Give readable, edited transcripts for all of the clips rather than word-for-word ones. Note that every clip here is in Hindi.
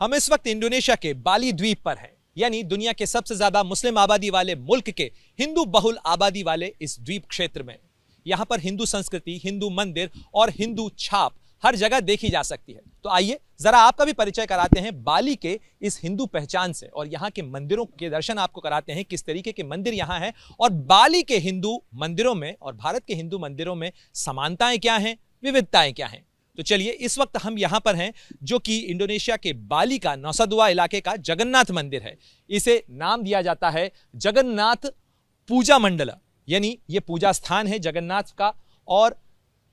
हम इस वक्त इंडोनेशिया के बाली द्वीप पर हैं, यानी दुनिया के सबसे ज्यादा मुस्लिम आबादी वाले मुल्क के हिंदू बहुल आबादी वाले इस द्वीप क्षेत्र में। यहां पर हिंदू संस्कृति, हिंदू मंदिर और हिंदू छाप हर जगह देखी जा सकती है। तो आइए जरा आपका भी परिचय कराते हैं बाली के इस हिंदू पहचान से और यहाँ के मंदिरों के दर्शन आपको कराते हैं, किस तरीके के मंदिर यहाँ हैं और बाली के हिंदू मंदिरों में और भारत के हिंदू मंदिरों में समानताएं क्या हैं, विविधताएं क्या हैं। तो चलिए, इस वक्त हम यहां पर हैं जो कि इंडोनेशिया के बाली का नौसा दुआ इलाके का जगन्नाथ मंदिर है। इसे नाम दिया जाता है जगन्नाथ पूजा मंडल, यानी ये पूजा स्थान है जगन्नाथ का। और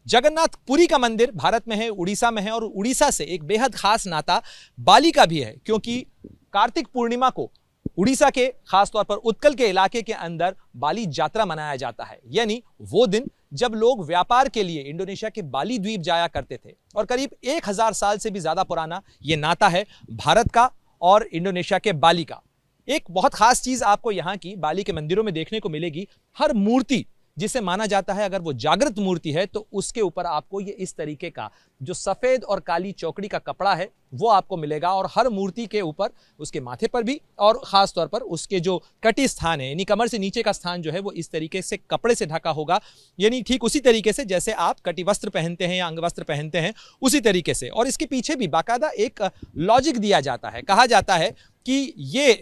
जगन्नाथपुरी का मंदिर भारत में है, उड़ीसा में है और उड़ीसा से एक बेहद खास नाता बाली का भी है, क्योंकि कार्तिक पूर्णिमा को उड़ीसा के खासतौर पर उत्कल के इलाके के अंदर बाली यात्रा मनाया जाता है, यानी वो दिन जब लोग व्यापार के लिए इंडोनेशिया के बाली द्वीप जाया करते थे। और करीब 1000 साल से भी ज्यादा पुराना ये नाता है भारत का और इंडोनेशिया के बाली का। एक बहुत खास चीज आपको यहाँ की बाली के मंदिरों में देखने को मिलेगी। हर मूर्ति जिसे माना जाता है अगर वो जागृत मूर्ति है तो उसके ऊपर आपको ये इस तरीके का जो सफेद और काली चौकड़ी का कपड़ा है वो आपको मिलेगा। और हर मूर्ति के ऊपर, उसके माथे पर भी और खास तौर पर उसके जो कटी स्थान है, यानी कमर से नीचे का स्थान जो है वो इस तरीके से कपड़े से ढका होगा, यानी ठीक उसी तरीके से जैसे आप कटी वस्त्र पहनते हैं या अंग वस्त्र पहनते हैं उसी तरीके से। और इसके पीछे भी बाकायदा एक लॉजिक दिया जाता है। कहा जाता है कि ये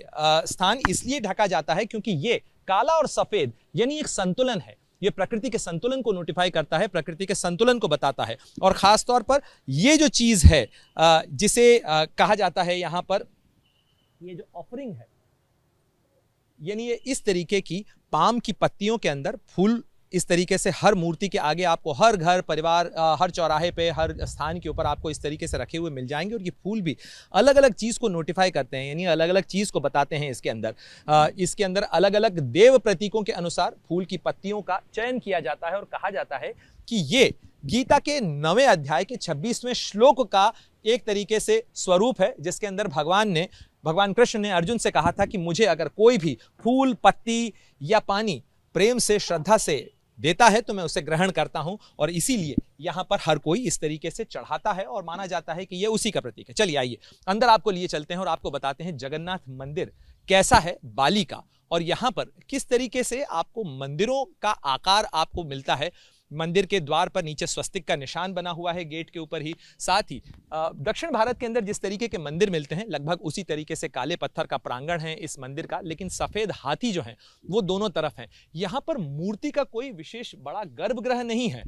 स्थान इसलिए ढका जाता है क्योंकि ये काला और सफेद यानी एक संतुलन है, ये प्रकृति के संतुलन को नोटिफाई करता है, प्रकृति के संतुलन को बताता है। और खास तौर पर ये जो चीज है जिसे कहा जाता है यहाँ पर, ये जो ऑफरिंग है, यानी ये इस तरीके की पाम की पत्तियों के अंदर फूल इस तरीके से हर मूर्ति के आगे आपको हर घर परिवार, हर चौराहे पे, हर स्थान के ऊपर आपको इस तरीके से रखे हुए मिल जाएंगे। और ये फूल भी अलग अलग चीज़ को नोटिफाई करते हैं, यानी अलग अलग चीज़ को बताते हैं। इसके अंदर अलग अलग देव प्रतीकों के अनुसार फूल की पत्तियों का चयन किया जाता है। और कहा जाता है कि ये गीता के 9वें अध्याय के 26वें श्लोक का एक तरीके से स्वरूप है, जिसके अंदर भगवान कृष्ण ने अर्जुन से कहा था कि मुझे अगर कोई भी फूल, पत्ती या पानी प्रेम से, श्रद्धा से देता है तो मैं उसे ग्रहण करता हूं। और इसीलिए यहां पर हर कोई इस तरीके से चढ़ाता है और माना जाता है कि यह उसी का प्रतीक है। चलिए आइए अंदर आपको लिए चलते हैं और आपको बताते हैं जगन्नाथ मंदिर कैसा है बाली का और यहां पर किस तरीके से आपको मंदिरों का आकार आपको मिलता है। मंदिर के द्वार पर नीचे स्वस्तिक का निशान बना हुआ है गेट के ऊपर ही। साथ ही दक्षिण भारत के अंदर जिस तरीके के मंदिर मिलते हैं लगभग उसी तरीके से काले पत्थर का प्रांगण है इस मंदिर का, लेकिन सफेद हाथी जो हैं वो दोनों तरफ हैं। यहाँ पर मूर्ति का कोई विशेष बड़ा गर्भगृह नहीं है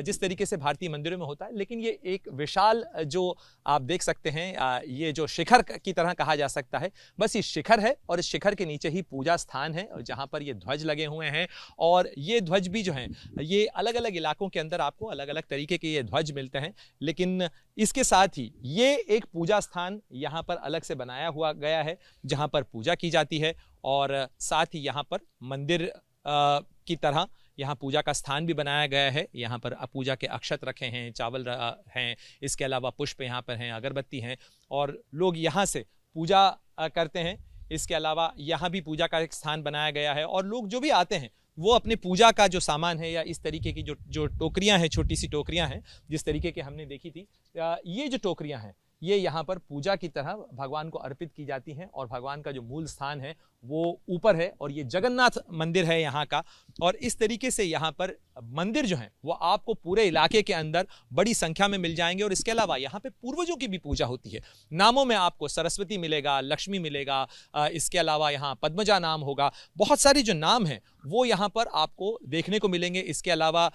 जिस तरीके से भारतीय मंदिरों में होता है, लेकिन ये एक विशाल जो आप देख सकते हैं ये जो शिखर की तरह कहा जा सकता है, बस ये शिखर है और इस शिखर के नीचे ही पूजा स्थान है जहाँ पर ये ध्वज लगे हुए हैं। और ये ध्वज भी जो हैं ये अलग अलग इलाकों के अंदर आपको अलग अलग तरीके के ये ध्वज मिलते हैं, लेकिन इसके साथ ही ये एक पूजा स्थान यहाँ पर अलग से बनाया हुआ गया है जहाँ पर पूजा की जाती है। और साथ ही यहाँ पर मंदिर की तरह यहाँ पूजा का स्थान भी बनाया गया है। यहाँ पर पूजा के अक्षत रखे हैं, चावल हैं, इसके अलावा पुष्प यहाँ पर हैं, अगरबत्ती हैं और लोग यहाँ से पूजा करते हैं। इसके अलावा यहाँ भी पूजा का एक स्थान बनाया गया है और लोग जो भी आते हैं वो अपने पूजा का जो सामान है या इस तरीके की जो टोकरियां हैं, छोटी सी टोकरियां हैं जिस तरीके की हमने देखी थी, ये जो टोकरियां हैं ये यहाँ पर पूजा की तरह भगवान को अर्पित की जाती हैं। और भगवान का जो मूल स्थान है वो ऊपर है और ये जगन्नाथ मंदिर है यहाँ का। और इस तरीके से यहाँ पर मंदिर जो हैं वो आपको पूरे इलाके के अंदर बड़ी संख्या में मिल जाएंगे। और इसके अलावा यहाँ पे पूर्वजों की भी पूजा होती है। नामों में आपको सरस्वती मिलेगा, लक्ष्मी मिलेगा, इसके अलावा यहाँ पद्मजा नाम होगा, बहुत सारे जो नाम हैं वो यहाँ पर आपको देखने को मिलेंगे। इसके अलावा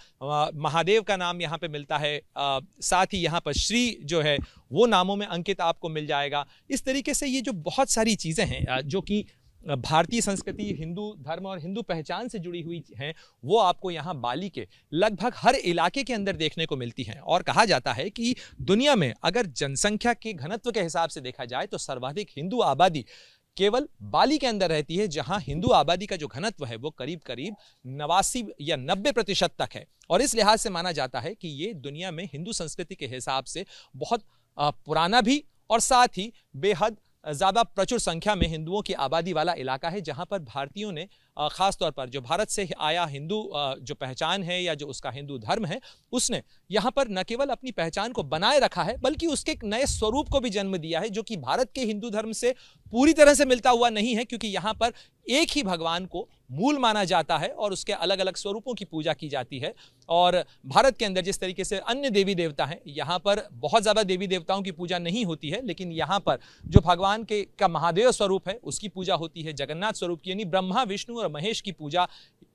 महादेव का नाम यहाँ पे मिलता है, साथ ही यहाँ पर श्री जो है वो नामों में अंकित आपको मिल जाएगा। इस तरीके से ये जो बहुत सारी चीज़ें हैं जो कि भारतीय संस्कृति, हिंदू धर्म और हिंदू पहचान से जुड़ी हुई हैं वो आपको यहाँ बाली के लगभग हर इलाके के अंदर देखने को मिलती हैं। और कहा जाता है कि दुनिया में अगर जनसंख्या के घनत्व के हिसाब से देखा जाए तो सर्वाधिक हिंदू आबादी केवल बाली के अंदर रहती है, जहां हिंदू आबादी का जो घनत्व है वो करीब करीब 89 या 90% तक है। और इस लिहाज से माना जाता है कि ये दुनिया में हिंदू संस्कृति के हिसाब से बहुत पुराना भी और साथ ही बेहद ज़्यादा प्रचुर संख्या में हिंदुओं की आबादी वाला इलाका है, जहां पर भारतीयों ने खास तौर पर जो भारत से आया हिंदू जो पहचान है या जो उसका हिंदू धर्म है, उसने यहाँ पर न केवल अपनी पहचान को बनाए रखा है बल्कि उसके एक नए स्वरूप को भी जन्म दिया है, जो कि भारत के हिंदू धर्म से पूरी तरह से मिलता हुआ नहीं है, क्योंकि यहाँ पर एक ही भगवान को मूल माना जाता है और उसके अलग अलग स्वरूपों की पूजा की जाती है। और भारत के अंदर जिस तरीके से अन्य देवी देवता हैं, यहाँ पर बहुत ज़्यादा देवी देवताओं की पूजा नहीं होती है, लेकिन यहाँ पर जो भगवान के का महादेव स्वरूप है उसकी पूजा होती है। जगन्नाथ स्वरूप की यानी ब्रह्मा विष्णु और महेश की पूजा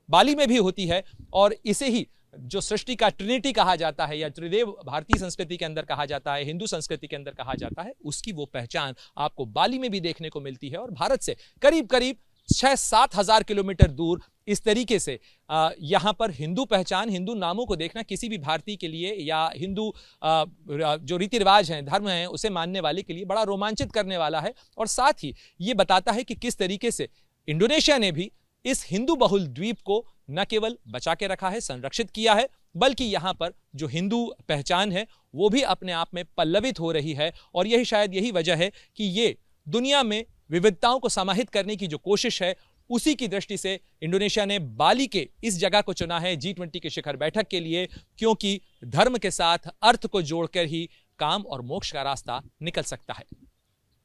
बाली में भी होती है। और इसे ही जो सृष्टि का ट्रिनिटी कहा जाता है या त्रिदेव भारतीय संस्कृति के अंदर कहा जाता है, हिंदू संस्कृति के अंदर कहा जाता है, उसकी वो पहचान आपको बाली में भी देखने को मिलती है। और भारत से करीब करीब 6-7 हजार किलोमीटर दूर इस तरीके से यहाँ पर हिंदू पहचान, हिंदू नामों को देखना किसी भी भारतीय के लिए या हिंदू जो रीति रिवाज हैं, धर्म हैं, उसे मानने वाले के लिए बड़ा रोमांचित करने वाला है। और साथ ही ये बताता है कि किस तरीके से इंडोनेशिया ने भी इस हिंदू बहुल द्वीप को न केवल बचा के रखा है, संरक्षित किया है, बल्कि यहाँ पर जो हिंदू पहचान है वो भी अपने आप में पल्लवित हो रही है। और यही शायद यही वजह है कि ये दुनिया में विविधताओं को समाहित करने की जो कोशिश है, उसी की दृष्टि से इंडोनेशिया ने बाली के इस जगह को चुना है G20 के शिखर बैठक के लिए, क्योंकि धर्म के साथ अर्थ को जोड़कर ही काम और मोक्ष का रास्ता निकल सकता है।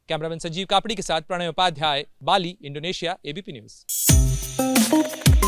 कैमरामैन संजीव कापड़ी के साथ प्रणय उपाध्याय, बाली, इंडोनेशिया, ABP न्यूज।